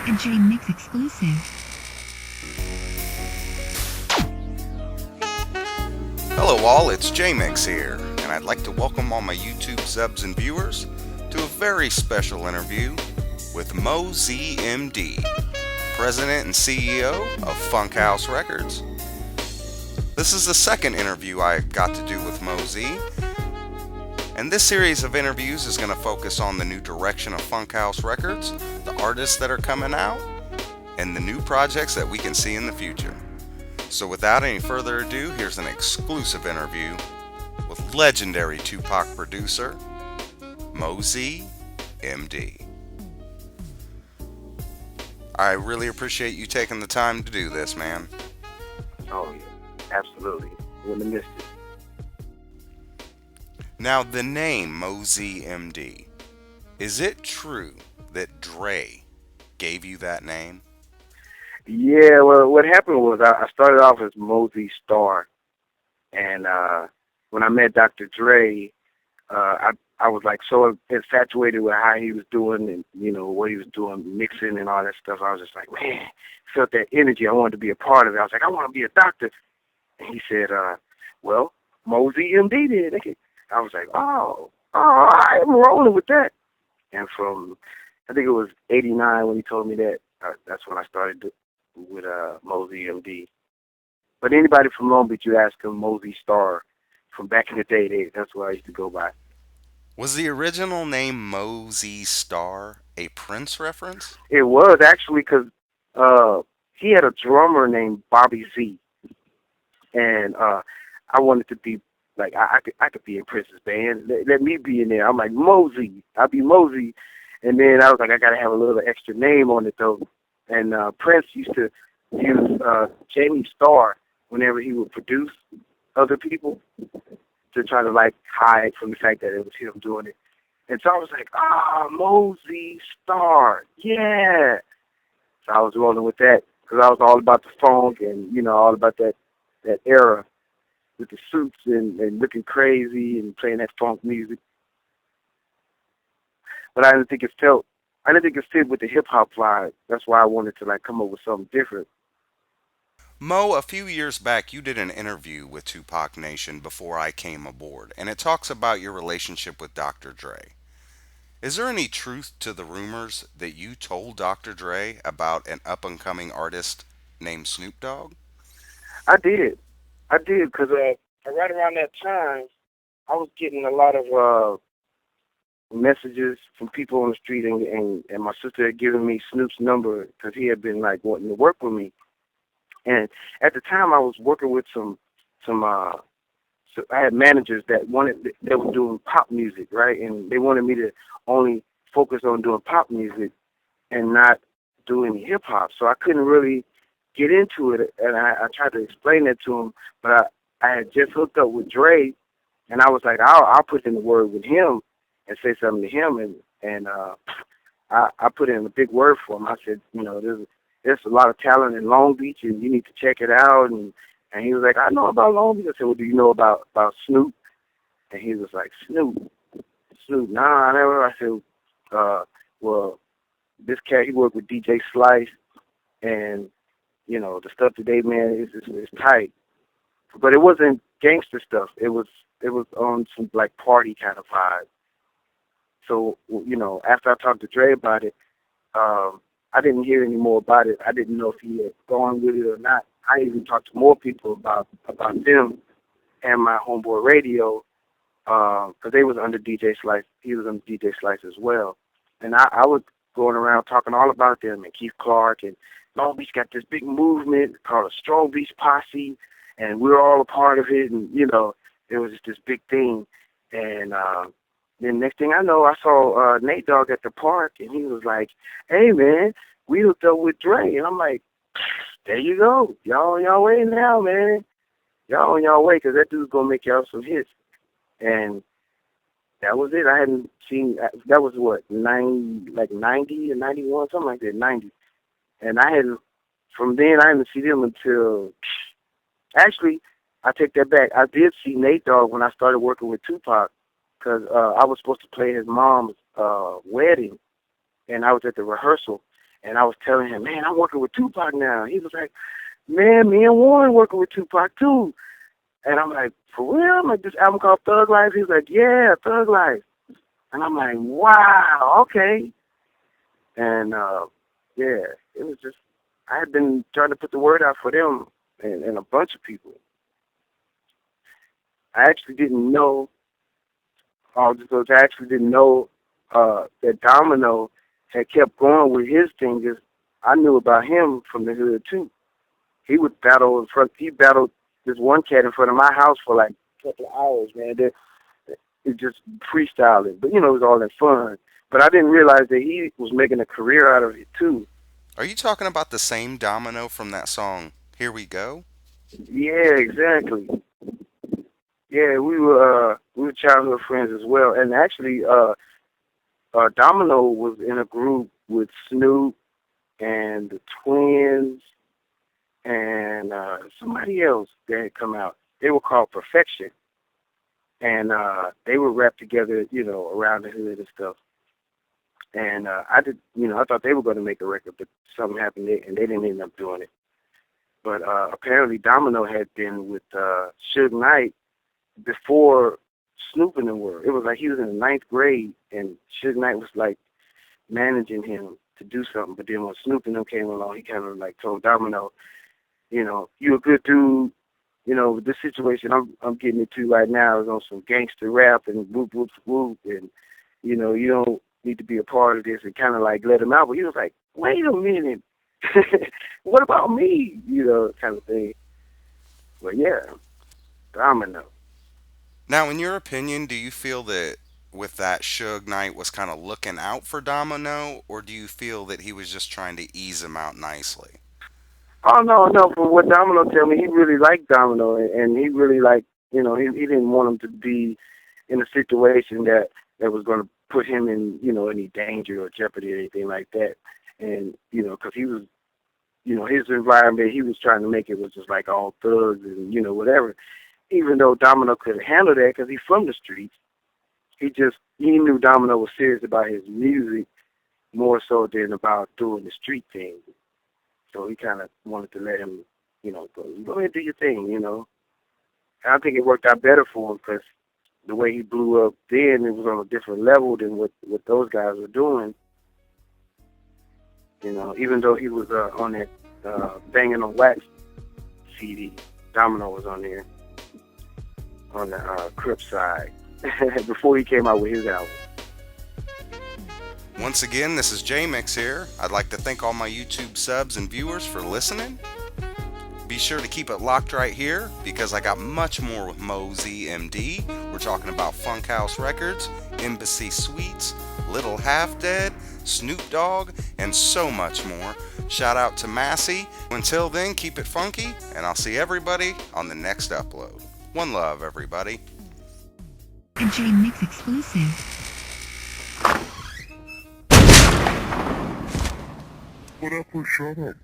A J Mix exclusive. Hello all, it's J-Mix here, and I'd like to welcome all my YouTube subs and viewers to a very special interview with moe-z, MD, President and CEO of Funk House Records. This is the second interview I got to do with moe-z, and this series of interviews is going to focus on the new direction of Funk House Records, the artists that are coming out, and the new projects that we can see in the future. So without any further ado, here's an exclusive interview with legendary Tupac producer, moe-z, MD. I really appreciate you taking the time to do this, man. Oh yeah, absolutely. Wouldn't have missed it. Now, the name moe-z, MD, is it true that Dre gave you that name? Yeah, well, what happened was I started off as moe-z Star, and when I met Dr. Dre, I was like so infatuated with how he was doing and what he was doing, mixing and all that stuff. I was just like, man, felt that energy. I wanted to be a part of it. I was like, I want to be a doctor. And he said, well, moe-z MD did. I was like, oh, I'm rolling with that. And from, I think it was '89 when he told me that. That's when I started with moe-z MD. But anybody from Long Beach, you ask them moe-z Star from back in the day, that's what I used to go by. Was the original name moe-z Star a Prince reference? It was actually because he had a drummer named Bobby Z, and I wanted to be like I could be in Prince's band. Let me be in there. I'm like moe-z. I'll be moe-z, and then I was like I got to have a little extra name on it though. And Prince used to use Jamie Starr whenever he would produce other people to try to like hide from the fact that it was him doing it. And so I was like, moe-z Starr, yeah. So I was rolling with that because I was all about the funk and all about that era with the suits and looking crazy and playing that funk music. But I didn't think it fit with the hip hop vibe. That's why I wanted to like come up with something different. Mo, a few years back, you did an interview with Tupac Nation before I came aboard, and it talks about your relationship with Dr. Dre. Is there any truth to the rumors that you told Dr. Dre about an up and coming artist named Snoop Dogg? I did, because right around that time, I was getting a lot of messages from people on the street, and my sister had given me Snoop's number because he had been like wanting to work with me. And at the time, I was working with some so I had managers that were doing pop music, right? And they wanted me to only focus on doing pop music and not do any hip hop. So I couldn't really get into it, and I tried to explain that to him, but I had just hooked up with Dre, and I was like, I'll put in the word with him and say something to him, and I put in a big word for him. I said, there's a lot of talent in Long Beach, and you need to check it out. And he was like, I know about Long Beach. I said, well, do you know about Snoop? And he was like, Snoop, nah, I never. I said, well, this cat, he worked with DJ Slice, and the stuff today, man, is tight. But it wasn't gangster stuff. It was on some like party kind of vibe. So, after I talked to Dre about it, I didn't hear any more about it. I didn't know if he had gone with it or not. I even talked to more people about them and my homeboy Radio, because they was under DJ Slice. He was under DJ Slice as well. And I was going around talking all about them and Keith Clark, and Long Beach got this big movement called a Strong Beach Posse, and we're all a part of it. And, it was just this big thing. And then next thing I know, I saw Nate Dogg at the park, and he was like, hey, man, we hooked up with Dre. And I'm like, there you go. Y'all on y'all way now, man. Y'all on y'all way, because that dude's going to make y'all some hits. And that was it. I hadn't seen, that was what, 90 or 91, something like that, 90. And from then, I didn't see them until, actually, I take that back. I did see Nate Dogg when I started working with Tupac, because I was supposed to play his mom's wedding, and I was at the rehearsal, And I was telling him, man, I'm working with Tupac now. He was like, man, me and Warren working with Tupac too. And I'm like, for real? I'm like, this album called Thug Life? He's like, yeah, Thug Life. And I'm like, wow, okay. And, yeah, it was just, I had been trying to put the word out for them and a bunch of people. I actually didn't know, I actually didn't know that Domino had kept going with his thing. Because I knew about him from the hood, too. He would battle he battled this one cat in front of my house for like a couple of hours, man. It just freestyling. But, you know, it was all in fun. But I didn't realize that he was making a career out of it, too. Are you talking about the same Domino from that song, Here We Go? Yeah, exactly. Yeah, we were childhood friends as well. And actually, Domino was in a group with Snoop and the Twins and somebody else that had come out. They were called Perfection. And they would rap together, you know, around the hood and stuff. And I thought they were going to make a record, but something happened and they didn't end up doing it. But apparently Domino had been with Suge Knight before Snoop and them were. It was like he was in the ninth grade, and Suge Knight was like managing him to do something. But then when Snoop and them came along, he kind of like told Domino, you know, you a good dude. You know, this situation I'm getting into right now is on some gangster rap and whoop whoop whoop, and you know, you don't need to be a part of this, and kind of like let him out. But he was like, wait a minute, what about me? You know, kind of thing. But yeah, Domino. Now, in your opinion, do you feel that with that Suge Knight was kind of looking out for Domino, or do you feel that he was just trying to ease him out nicely? Oh no! From what Domino tell me, he really liked Domino, and he really like, you know, he didn't want him to be in a situation that was going to put him in, you know, any danger or jeopardy or anything like that. And you know, because he was, you know, his environment, he was trying to make it was just like all thugs and you know whatever. Even though Domino could handle that because he's from the streets, he knew Domino was serious about his music more so than about doing the street thing. So he kind of wanted to let him, you know, go ahead, do your thing, you know. And I think it worked out better for him because the way he blew up then, it was on a different level than what those guys were doing. You know, even though he was on that Banging on Wax CD, Domino was on there on the Crip side before he came out with his album. Once again, this is J-Mix here. I'd like to thank all my YouTube subs and viewers for listening. Be sure to keep it locked right here because I got much more with moe-z MD. We're talking about Funk House Records, Embassy Suites, Little Half Dead, Snoop Dogg, and so much more. Shout out to Massey. Until then, keep it funky, and I'll see everybody on the next upload. One love, everybody. A J-Mix exclusive. What up, shut up.